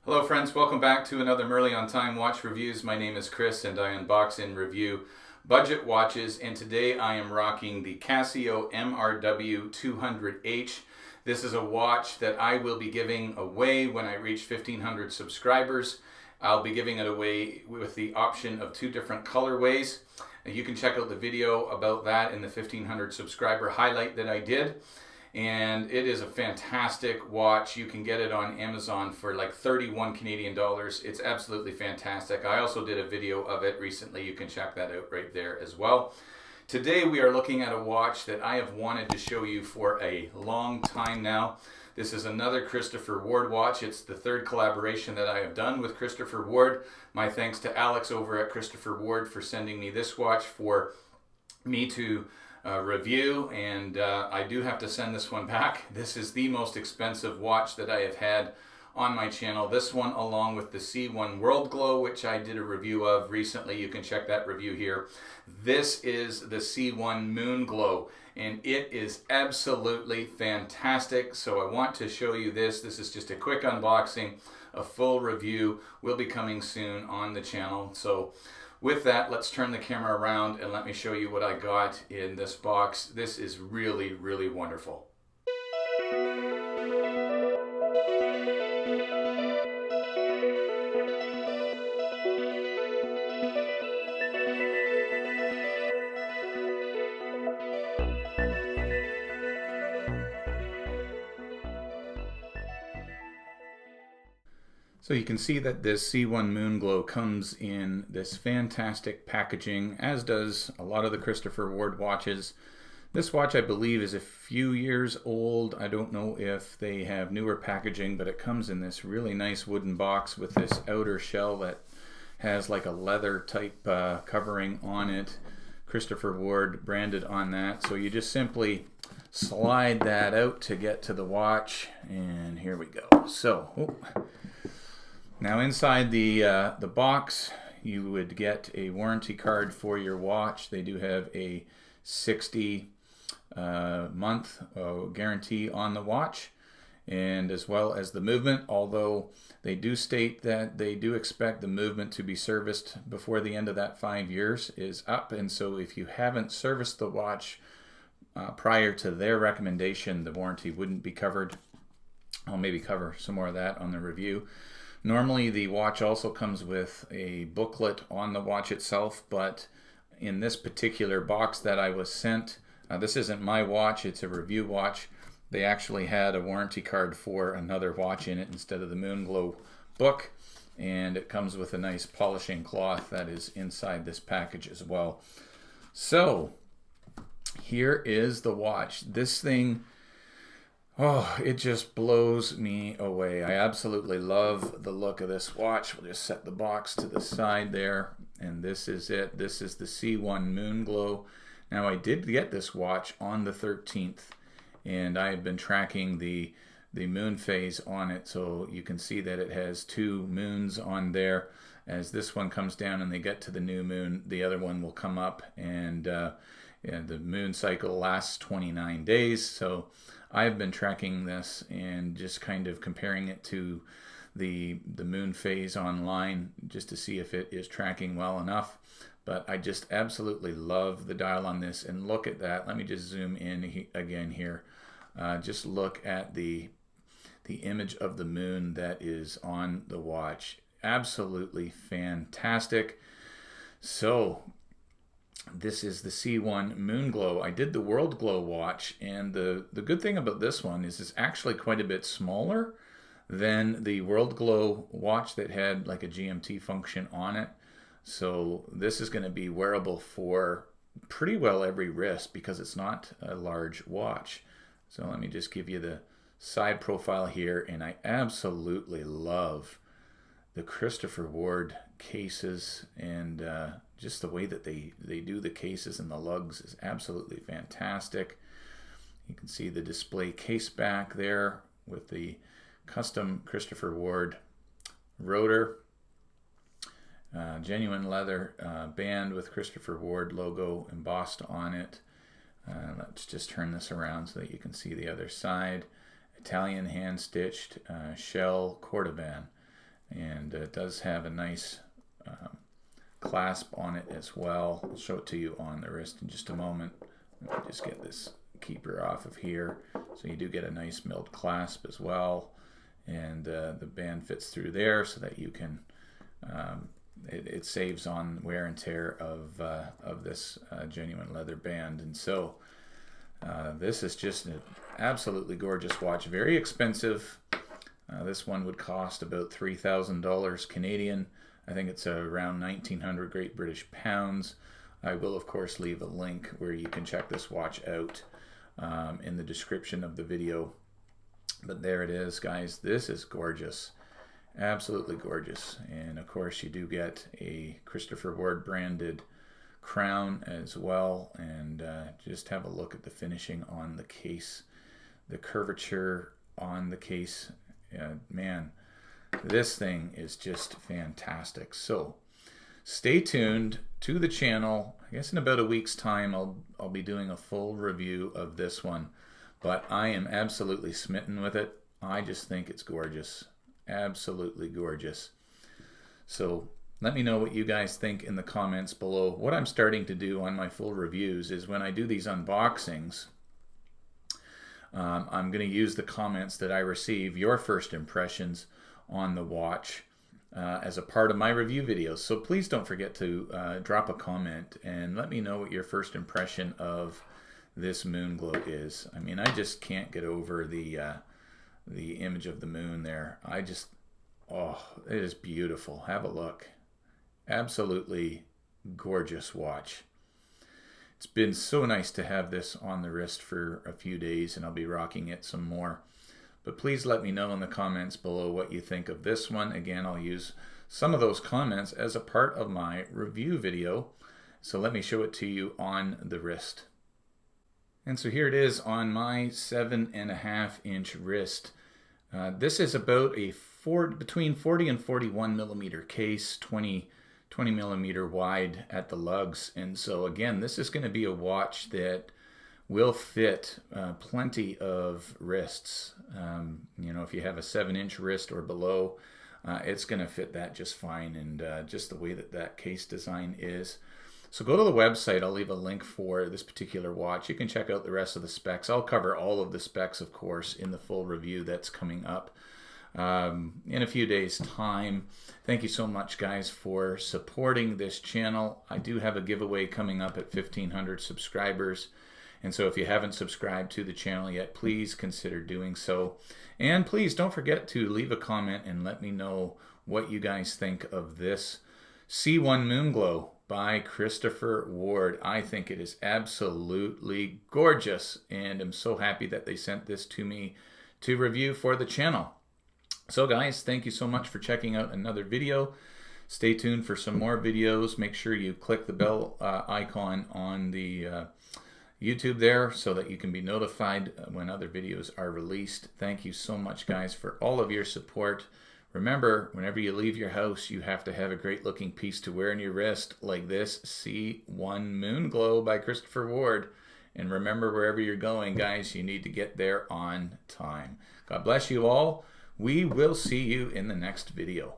Hello friends, welcome back to another Mirrly on Time Watch Reviews. My name is Chris and I unbox and review budget watches, and today I am rocking the Casio MRW 200H. This is a watch that I will be giving away when I reach 1,500 subscribers. I'll be giving it away with the option of 2 different colorways. You can check out the video about that in the 1,500 subscriber highlight that I did. And it is a fantastic watch. You can get it on Amazon for like 31 Canadian dollars. It's absolutely fantastic. I also did a video of it recently. You can check that out right there as well. Today we are looking at a watch that I have wanted to show you for a long time now. This is another Christopher Ward watch. It's the 3rd collaboration that I have done with Christopher Ward. My thanks to Alex over at Christopher Ward for sending me this watch for me to review, and I do have to send this one back. This is the most expensive watch that I have had on my channel. This one, along with the C1 Moonglow, which I did a review of recently. You can check that review here. This is the C1 Moonglow, and it is absolutely fantastic. So I want to show you this. This is just a quick unboxing. A full review will be coming soon on the channel. So with that, let's turn the camera around and let me show you what I got in this box. This is really, really wonderful. So you can see that this C1 Moonglow comes in this fantastic packaging, as does a lot of the Christopher Ward watches. This watch, I believe, is a few years old. I don't know if they have newer packaging, but it comes in this really nice wooden box with this outer shell that has like a leather type covering on it. Christopher Ward branded on that. So you just simply slide that out to get to the watch, and here we go. So, now inside the box, you would get a warranty card for your watch. They do have a 60-month guarantee on the watch, and as well as the movement, although they do state that they do expect the movement to be serviced before the end of that 5 years is up. And so if you haven't serviced the watch prior to their recommendation, the warranty wouldn't be covered. I'll maybe cover some more of that on the review. Normally the watch also comes with a booklet on the watch itself, but in this particular box that I was sent, this isn't my watch, it's a review watch. They actually had a warranty card for another watch in it instead of the Moonglow book, and it comes with a nice polishing cloth that is inside this package as well. So here is the watch. This thing, oh, it just blows me away. I absolutely love the look of this watch. We'll just set the box to the side there, and this is it. This is the C1 Moonglow. Now, I did get this watch on the 13th, and I have been tracking the moon phase on it, so you can see that it has 2 moons on there. As this one comes down and they get to the new moon, the other one will come up, and the moon cycle lasts 29 days. So I've been tracking this and just kind of comparing it to the moon phase online just to see if it is tracking well enough. But I just absolutely love the dial on this, and look at that. Let me just zoom in again here. Just look at the image of the moon that is on the watch. Absolutely fantastic. So this is the C1 Moonglow. I did the Worldglow watch, and the good thing about this one is it's actually quite a bit smaller than the Worldglow watch that had like a GMT function on it. So this is going to be wearable for pretty well every wrist because it's not a large watch. So let me just give you the side profile here, and I absolutely love the Christopher Ward cases, and just the way that they do the cases and the lugs is absolutely fantastic. You can see the display case back there with the custom Christopher Ward rotor, genuine leather band with Christopher Ward logo embossed on it. Let's just turn this around so that you can see the other side. Italian hand-stitched shell cordovan. And it does have a nice clasp on it as well. I'll show it to you on the wrist in just a moment. Let me just get this keeper off of here. So you do get a nice milled clasp as well. And the band fits through there so that you can, it saves on wear and tear of this genuine leather band. And so this is just an absolutely gorgeous watch. Very expensive. This one would cost about $3,000 Canadian. I think it's around 1,900 Great British pounds. I will, of course, leave a link where you can check this watch out in the description of the video. But there it is, guys. This is gorgeous. Absolutely gorgeous. And, of course, you do get a Christopher Ward branded crown as well. And just have a look at the finishing on the case. The curvature on the case. Man, this thing is just fantastic. So stay tuned to the channel. I guess in about a week's time I'll be doing a full review of this one, but I am absolutely smitten with it. I just think it's gorgeous. Absolutely gorgeous. So let me know what you guys think in the comments below. What I'm starting to do on my full reviews is when I do these unboxings, I'm going to use the comments that I receive, your first impressions on the watch, as a part of my review videos. So please don't forget to drop a comment and let me know what your first impression of this Moonglow is. I mean, I just can't get over the image of the moon there. Oh, it is beautiful. Have a look. Absolutely gorgeous watch. It's been so nice to have this on the wrist for a few days, and I'll be rocking it some more. But please let me know in the comments below what you think of this one. Again, I'll use some of those comments as a part of my review video. So let me show it to you on the wrist. And so here it is on my 7.5-inch wrist. This is about a between 40 and 41 millimeter case, 20 millimeter wide at the lugs. And so again, this is going to be a watch that will fit plenty of wrists. You know, if you have a 7-inch wrist or below, it's going to fit that just fine, and just the way that that case design is. So go to the website. I'll leave a link for this particular watch. You can check out the rest of the specs. I'll cover all of the specs, of course, in the full review that's coming up in a few days' time. Thank you so much, guys, for supporting this channel. I do have a giveaway coming up at 1,500 subscribers. And so if you haven't subscribed to the channel yet, please consider doing so. And please don't forget to leave a comment and let me know what you guys think of this C1 Moonglow by Christopher Ward. I think it is absolutely gorgeous, and I'm so happy that they sent this to me to review for the channel. So guys, thank you so much for checking out another video. Stay tuned for some more videos. Make sure you click the bell icon on the YouTube there so that you can be notified when other videos are released. Thank you so much, guys, for all of your support. Remember, whenever you leave your house, you have to have a great looking piece to wear on your wrist like this C1 Moonglow by Christopher Ward. And remember, wherever you're going, guys, you need to get there on time. God bless you all. We will see you in the next video.